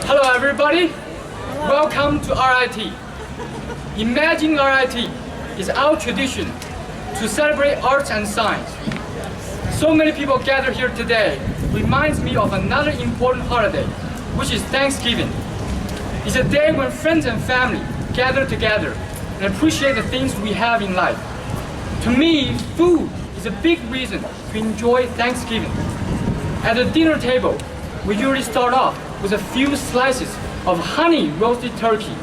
Hello everybody, welcome to RIT. Imagine RIT is our tradition to celebrate arts and science. So many people gather here today reminds me of another important holiday, which is Thanksgiving. It's a day when friends and family gather together and appreciate the things we have in life. To me, food is a big reason to enjoy Thanksgiving. At the dinner table, we usually start off with a few slices of honey roasted turkey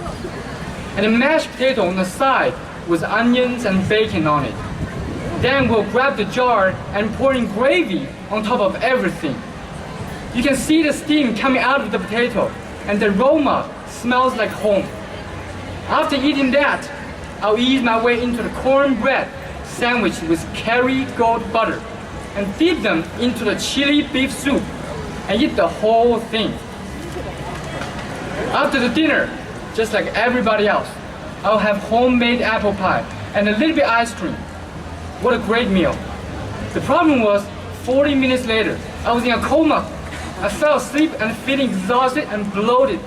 and a mashed potato on the side with onions and bacon on it. Then we'll grab the jar and pour in gravy on top of everything. You can see the steam coming out of the potato and the aroma smells like home. After eating that, I'll ease my way into the cornbread sandwich with Kerrygold butter and dip them into the chili beef soup and eat the whole thing. After the dinner, just like everybody else, I'll have homemade apple pie and a little bit ice cream. What a great meal. The problem was, 40 minutes later, I was in a coma. I fell asleep and feeling exhausted and bloated.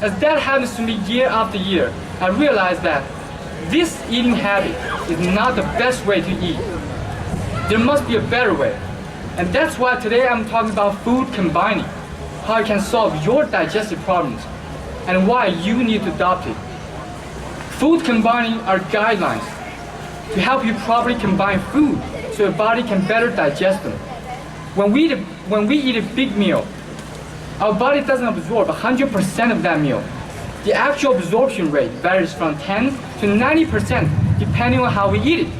As that happens to me year after year, I realized that this eating habit is not the best way to eat. There must be a better way. And that's why today I'm talking about food combining, how it can solve your digestive problems, and why you need to adopt it. Food combining are guidelines to help you properly combine food so your body can better digest them. When we eat a big meal, our body doesn't absorb 100% of that meal. The actual absorption rate varies from 10 to 90% depending on how we eat it.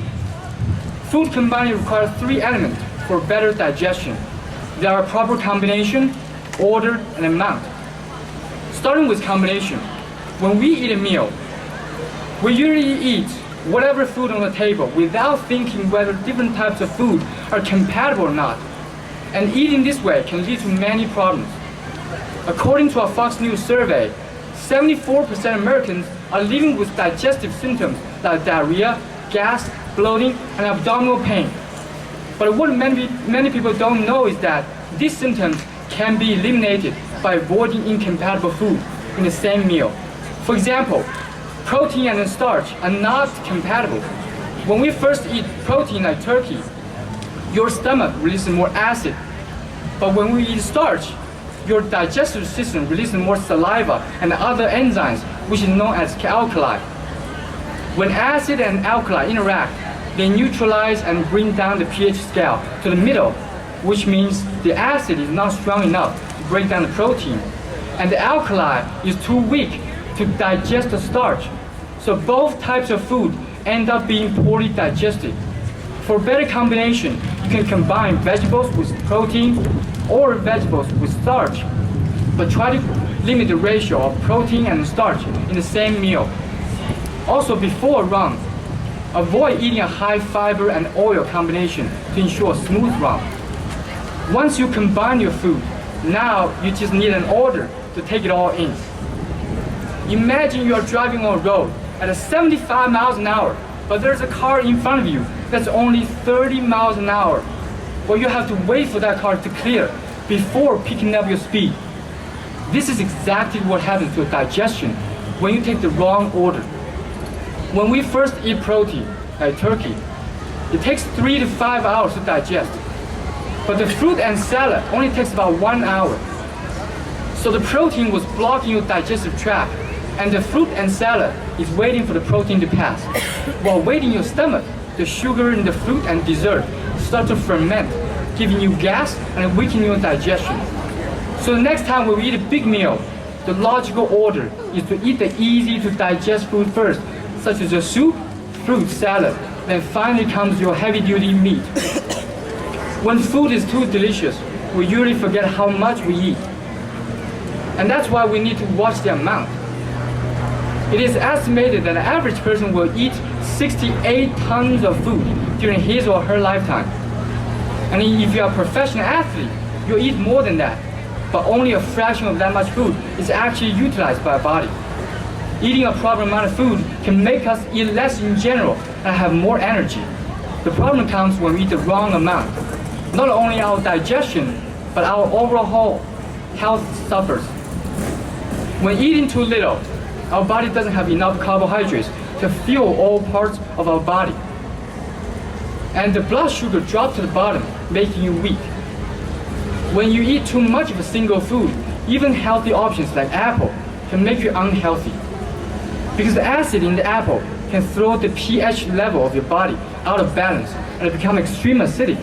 Food combining requires 3 elements for better digestion. There are proper combination, order, and amount. Starting with combination, when we eat a meal, we usually eat whatever food on the table without thinking whether different types of food are compatible or not. And eating this way can lead to many problems. According to a Fox News survey, 74% of Americans are living with digestive symptoms like diarrhea, gas, bloating, and abdominal pain. But what many people don't know is that these symptoms can be eliminated by avoiding incompatible food in the same meal. For example, protein and starch are not compatible. When we first eat protein like turkey, your stomach releases more acid. But when we eat starch, your digestive system releases more saliva and other enzymes, which is known as alkali. When acid and alkali interact, they neutralize and bring down the pH scale to the middle, which means the acid is not strong enough to break down the protein, and the alkali is too weak to digest the starch. So both types of food end up being poorly digested. For better combination, you can combine vegetables with protein or vegetables with starch, but try to limit the ratio of protein and starch in the same meal. Also, before run, avoid eating a high fiber and oil combination to ensure a smooth run. Once you combine your food, now you just need an order to take it all in. Imagine you are driving on a road at 75 miles an hour, but there's a car in front of you that's only 30 miles an hour. Well, you have to wait for that car to clear before picking up your speed. This is exactly what happens to digestion when you take the wrong order. When we first eat protein, like turkey, it takes 3 to 5 hours to digest. But the fruit and salad only takes about 1 hour. So the protein was blocking your digestive tract, and the fruit and salad is waiting for the protein to pass. While waiting in your stomach, the sugar in the fruit and dessert start to ferment, giving you gas and weakening your digestion. So the next time we eat a big meal, the logical order is to eat the easy to digest food first, such as a soup, fruit, salad, then finally comes your heavy-duty meat. When food is too delicious, we usually forget how much we eat. And that's why we need to watch the amount. It is estimated that an average person will eat 68 tons of food during his or her lifetime. And if you are a professional athlete, you'll eat more than that. But only a fraction of that much food is actually utilized by our body. Eating a proper amount of food can make us eat less in general and have more energy. The problem comes when we eat the wrong amount. Not only our digestion, but our overall health suffers. When eating too little, our body doesn't have enough carbohydrates to fuel all parts of our body. And the blood sugar drops to the bottom, making you weak. When you eat too much of a single food, even healthy options like apple can make you unhealthy. Because the acid in the apple can throw the pH level of your body out of balance and become extremely acidic.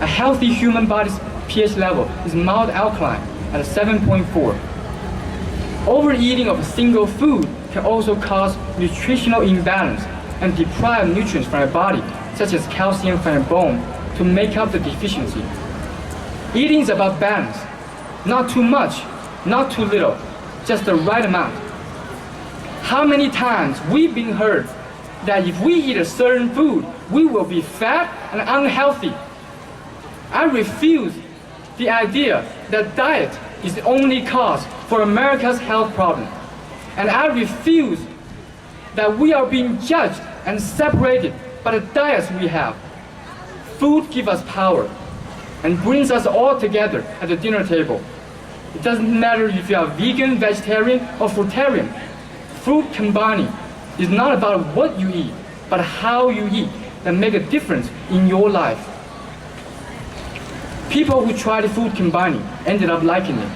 A healthy human body's pH level is mild alkaline at 7.4. Overeating of a single food can also cause nutritional imbalance and deprive nutrients from your body, such as calcium from your bone, to make up the deficiency. Eating is about balance. Not too much, not too little, just the right amount. How many times we've been heard that if we eat a certain food, we will be fat and unhealthy. I refuse the idea that diet is the only cause for America's health problem. And I refuse that we are being judged and separated by the diets we have. Food gives us power and brings us all together at the dinner table. It doesn't matter if you are vegan, vegetarian, or fruitarian. Food combining is not about what you eat, but how you eat that make a difference in your life. People who tried food combining ended up liking it.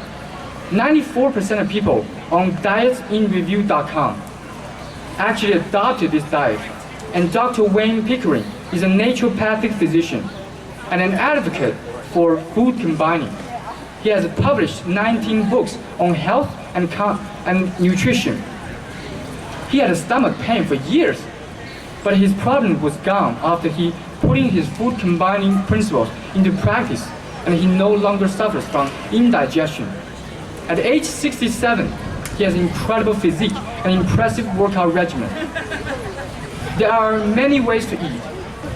94% of people on dietsinreview.com actually adopted this diet, and Dr. Wayne Pickering is a naturopathic physician and an advocate for food combining. He has published 19 books on health and nutrition. He had a stomach pain for years, but his problem was gone after he putting his food combining principles into practice, and he no longer suffers from indigestion. At age 67, he has incredible physique and impressive workout regimen. There are many ways to eat,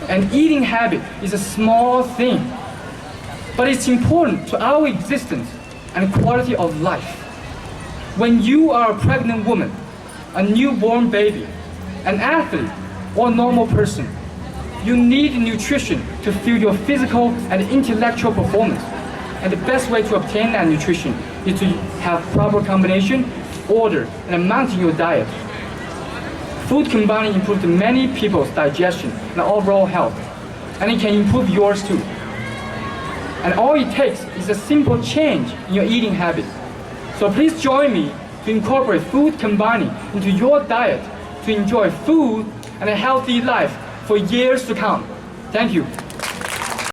and eating habit is a small thing, but it's important to our existence and quality of life. When you are a pregnant woman, a newborn baby, an athlete, or a normal person, you need nutrition to fuel your physical and intellectual performance. And the best way to obtain that nutrition is to have proper combination, order, and amount in your diet. Food combining improves many people's digestion and overall health, and it can improve yours too. And all it takes is a simple change in your eating habit. So please join me to incorporate food combining into your diet to enjoy food and a healthy life for years to come. Thank you.